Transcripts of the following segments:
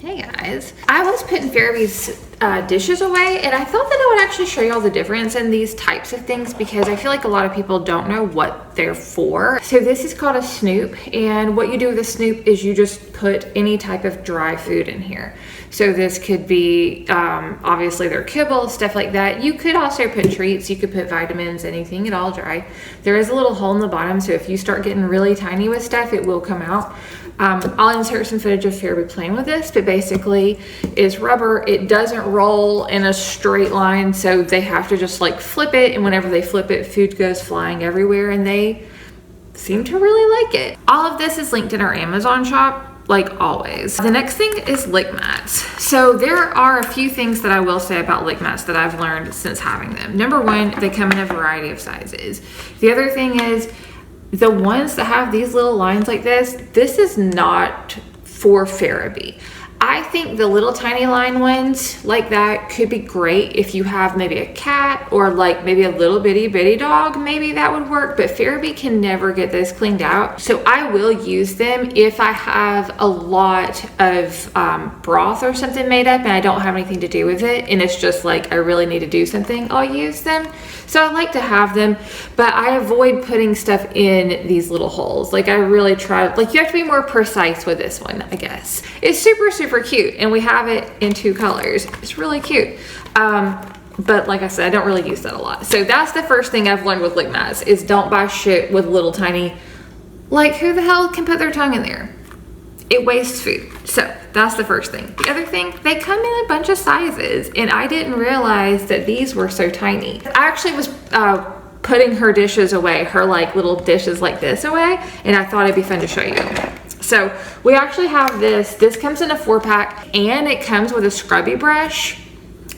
Hey guys, I was putting Fairy's dishes away and I thought that I would actually show you all the difference in these types of things because I feel like a lot of people don't know what they're for. So this is called a snoop, and what you do with a snoop is you just put any type of dry food in here. So this could be obviously their kibble, stuff like that. You could also put treats, you could put vitamins, anything at all dry. There is a little hole in the bottom, so if you start getting really tiny with stuff, it will come out. I'll insert some footage of Fairy playing with this, but basically is rubber. It doesn't roll in a straight line, so they have to just like flip it, and whenever they flip it, food goes flying everywhere, and they seem to really like it. All of this is linked in our Amazon shop, like always. The next thing is lick mats. So there are a few things that I will say about lick mats that I've learned since having them. Number one, they come in a variety of sizes. The other thing is, the ones that have these little lines like this is not for Fairy. I think the little tiny line ones like that could be great if you have maybe a cat or like maybe a little bitty dog. Maybe that would work, but Fairy can never get those cleaned out. So I will use them if I have a lot of broth or something made up and I don't have anything to do with it, and it's just like I really need to do something, I'll use them. So I like to have them, but I avoid putting stuff in these little holes. Like I really try, like you have to be more precise with this one, I guess. It's super cute, and we have it in 2 colors. It's really cute. But like I said, I don't really use that a lot. So that's the first thing I've learned with lick mats is don't buy shit with little tiny, like who the hell can put their tongue in there? It wastes food. So that's the first thing. The other thing, they come in a bunch of sizes, and I didn't realize that these were so tiny. I actually was putting her dishes away, her like little dishes like this away, and I thought it'd be fun to show you. So we actually have this. This comes in a 4-pack, and it comes with a scrubby brush.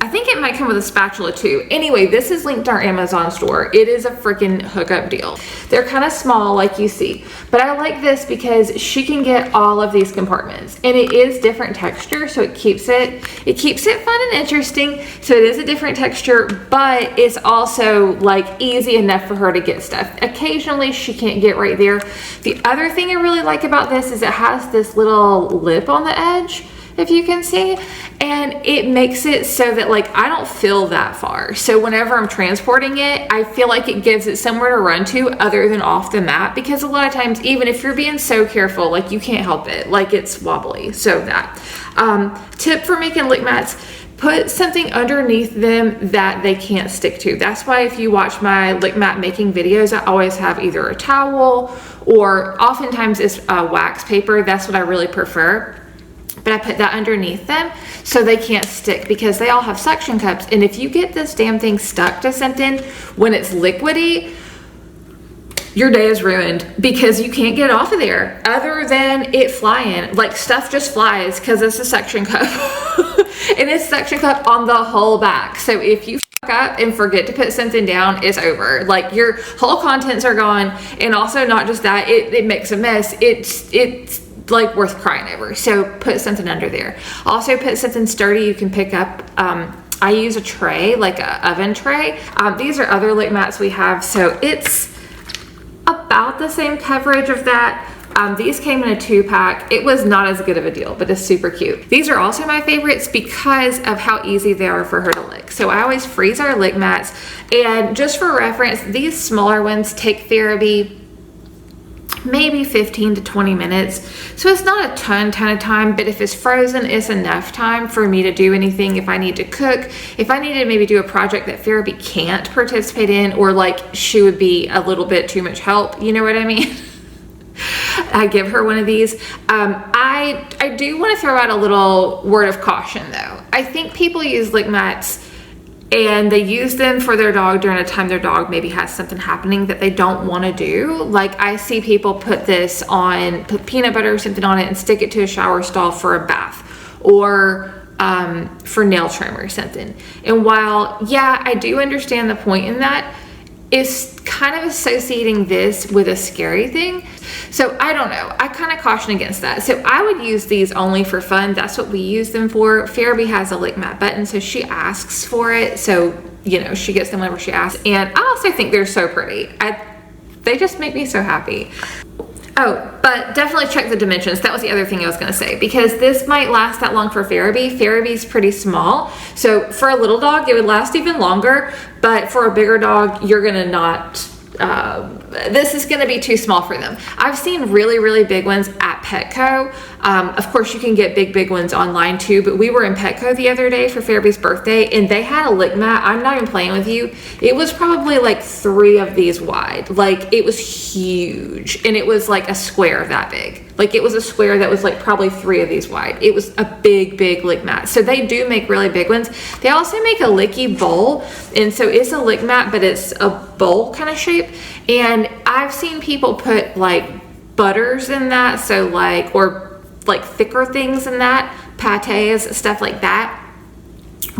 I think it might come with a spatula too. Anyway, this is linked to our Amazon store. It is a freaking hookup deal. They're kind of small like you see, but I like this because she can get all of these compartments, and it is different texture, so it keeps it fun and interesting. So it is a different texture, but it's also like easy enough for her to get stuff. Occasionally she can't get right there. The other thing I really like about this is it has this little lip on the edge, if you can see, and it makes it so that like I don't feel that far. So whenever I'm transporting it, I feel like it gives it somewhere to run to other than off the mat, because a lot of times, even if you're being so careful, like you can't help it, like it's wobbly. So that tip for making lick mats, put something underneath them that they can't stick to. That's why if you watch my lick mat making videos, I always have either a towel or oftentimes it's wax paper. That's what I really prefer. But I put that underneath them so they can't stick, because they all have suction cups, and if you get this damn thing stuck to something when it's liquidy, your day is ruined, because you can't get off of there other than it flying. Like stuff just flies because it's a suction cup. And it's suction cup on the whole back. So if you fuck up and forget to put something down, it's over. Like your whole contents are gone. And also not just that, it makes a mess. It's like worth crying over. So put something under there. Also put something sturdy you can pick up. I use a tray, like a oven tray. These are other lick mats we have, so it's about the same coverage of that. These came in a 2-pack. It was not as good of a deal, but it's super cute. These are also my favorites because of how easy they are for her to lick. So I always freeze our lick mats, and just for reference, these smaller ones take Fairy maybe 15 to 20 minutes. So it's not a ton of time, but if it's frozen, it's enough time for me to do anything. If I need to cook, if I need to maybe do a project that Fairy can't participate in, or like she would be a little bit too much help, you know what I mean? I give her one of these. I do want to throw out a little word of caution though. I think people use lick mats and they use them for their dog during a time their dog maybe has something happening that they don't want to do. Like I see people put peanut butter or something on it and stick it to a shower stall for a bath, or for nail trim or something. And while, yeah, I do understand the point in that, it's kind of associating this with a scary thing. So I don't know. I kind of caution against that. So I would use these only for fun. That's what we use them for. Fairy has a lick mat button, so she asks for it. So, you know, she gets them whenever she asks. And I also think they're so pretty. They just make me so happy. Oh, but definitely check the dimensions. That was the other thing I was going to say, because this might last that long for Farabee. Farabee's pretty small. So for a little dog, it would last even longer. But for a bigger dog, you're going to not... this is going to be too small for them. I've seen really, really big ones at Petco. Of course, you can get big ones online too, but we were in Petco the other day for Farabee's birthday, and they had a lick mat. I'm not even playing with you. It was probably like 3 of these wide. Like, it was huge, and it was like a square that big. Like, it was a square that was like probably 3 of these wide. It was a big lick mat. So they do make really big ones. They also make a licky bowl, and so it's a lick mat, but it's a bowl kind of shape. And I've seen people put like butters in that, so like, or like thicker things in that, pâtés, stuff like that.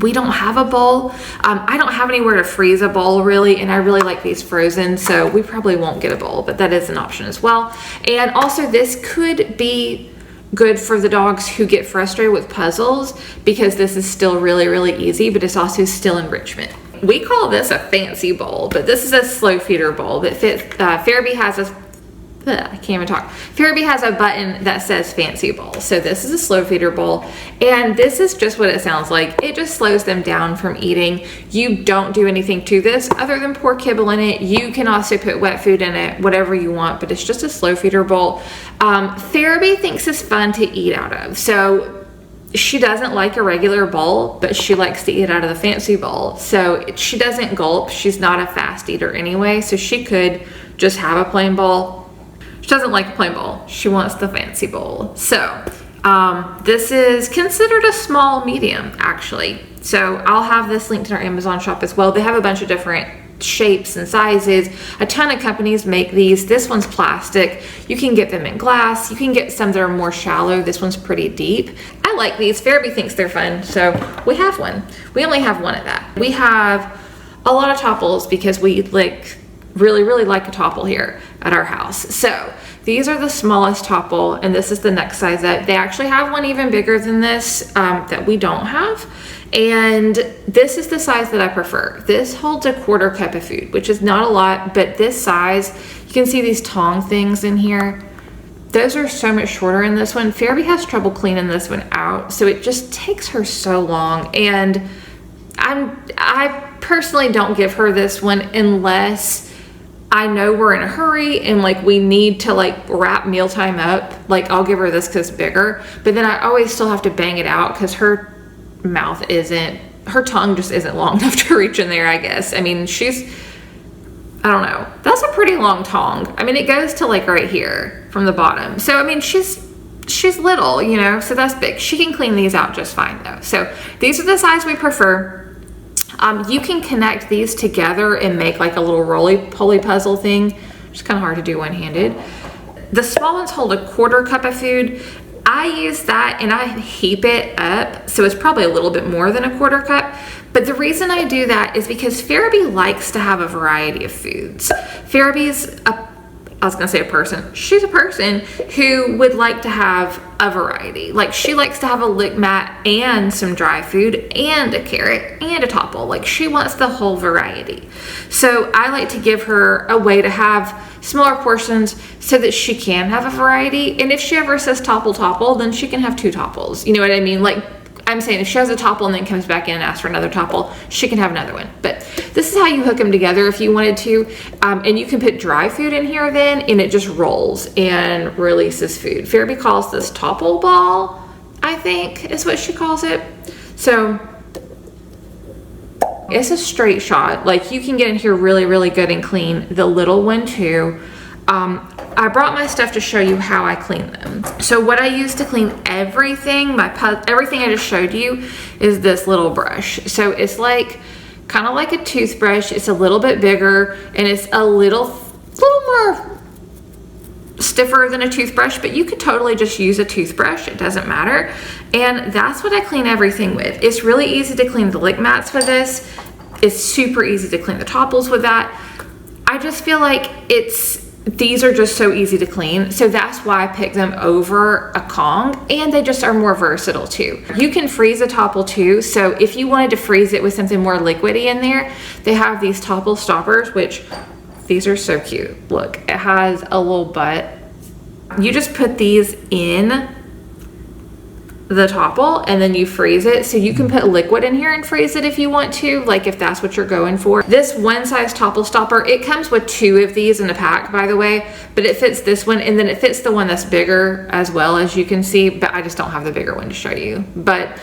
We don't have a bowl. I don't have anywhere to freeze a bowl really, and I really like these frozen, so we probably won't get a bowl, but that is an option as well. And also, this could be good for the dogs who get frustrated with puzzles, because this is still really, really easy, but it's also still enrichment. We call this a fancy bowl, but this is a slow feeder bowl that fits. Farabee has a I can't even talk. Farabee has a button that says fancy bowl. So this is a slow feeder bowl, and this is just what it sounds like. It just slows them down from eating. You don't do anything to this other than pour kibble in it. You can also put wet food in it, whatever you want, but it's just a slow feeder bowl. Farabee thinks it's fun to eat out of. So she doesn't like a regular bowl, but she likes to eat out of the fancy bowl. So she doesn't gulp. She's not a fast eater anyway, so she could just have a plain bowl. She doesn't like a plain bowl. She wants the fancy bowl. So this is considered a small medium, actually. So I'll have this linked in our Amazon shop as well. They have a bunch of different shapes and sizes. A ton of companies make these. This one's plastic. You can get them in glass. You can get some that are more shallow. This one's pretty deep. I like these. Farabee thinks they're fun, so we have one. We only have one of that. We have a lot of topples because we like really like a topple here at our house. So these are the smallest topple, and this is the next size up. They actually have one even bigger than this that we don't have, and this is the size that I prefer. This holds a 1/4 cup of food, which is not a lot, but this size, you can see these tong things in here. Those are so much shorter in this one. Farabee has trouble cleaning this one out, so it just takes her so long, and I personally don't give her this one unless I know we're in a hurry and like we need to like wrap Mealtime up. Like, I'll give her this because it's bigger, but then I always still have to bang it out because her mouth isn't, her tongue just isn't long enough to reach in there, I guess. I mean, I don't know. That's a pretty long tongue. I mean, it goes to like right here from the bottom. So, I mean, she's little, you know, so that's big. She can clean these out just fine though. So these are the size we prefer. You can connect these together and make like a little roly-poly puzzle thing. It's kind of hard to do one-handed. The small ones hold a 1/4 cup of food. I use that and I heap it up, so it's probably a little bit more than a 1/4 cup. But the reason I do that is because Farabee likes to have a variety of foods. Farabee's a person. She's a person who would like to have a variety. Like, she likes to have a lick mat and some dry food and a carrot and a topple. Like, she wants the whole variety. So I like to give her a way to have smaller portions so that she can have a variety. And if she ever says topple, then she can have 2 topples. You know what I mean? Like, I'm saying if she has a topple and then comes back in and asks for another topple, she can have another one. But this is how you hook them together if you wanted to. And you can put dry food in here then, and it just rolls and releases food. Farabee calls this topple ball, I think is what she calls it. So it's a straight shot. Like, you can get in here really good and clean the little one too. I brought my stuff to show you how I clean them. So what I use to clean everything, everything I just showed you, is this little brush. So it's like, kind of like a toothbrush. It's a little bit bigger, and it's a little more stiffer than a toothbrush, but you could totally just use a toothbrush. It doesn't matter. And that's what I clean everything with. It's really easy to clean the lick mats with this. It's super easy to clean the topples with that. I just feel like these are just so easy to clean, so that's why I pick them over a Kong, and they just are more versatile too. You can freeze a topple too, so if you wanted to freeze it with something more liquidy in there, they have these topple stoppers, which these are so cute. Look, it has a little butt You just put these in the topple and then you freeze it. So you can put liquid in here and freeze it if you want to, like if that's what you're going for. This one size topple stopper, it comes with 2 of these in a pack, by the way, but it fits this one and then it fits the one that's bigger as well, as you can see, but I just don't have the bigger one to show you. But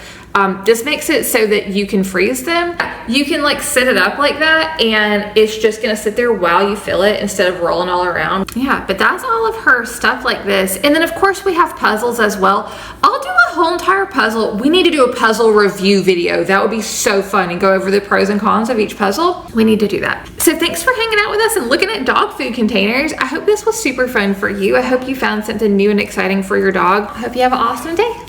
this makes it so that you can freeze them. You can like set it up like that and it's just gonna sit there while you fill it instead of rolling all around. Yeah, but that's all of her stuff like this. And then of course we have puzzles as well. I'll do a whole entire puzzle. We need to do a puzzle review video. That would be so fun, and go over the pros and cons of each puzzle. We need to do that. So thanks for hanging out with us and looking at dog food containers. I hope this was super fun for you. I hope you found something new and exciting for your dog. I hope you have an awesome day.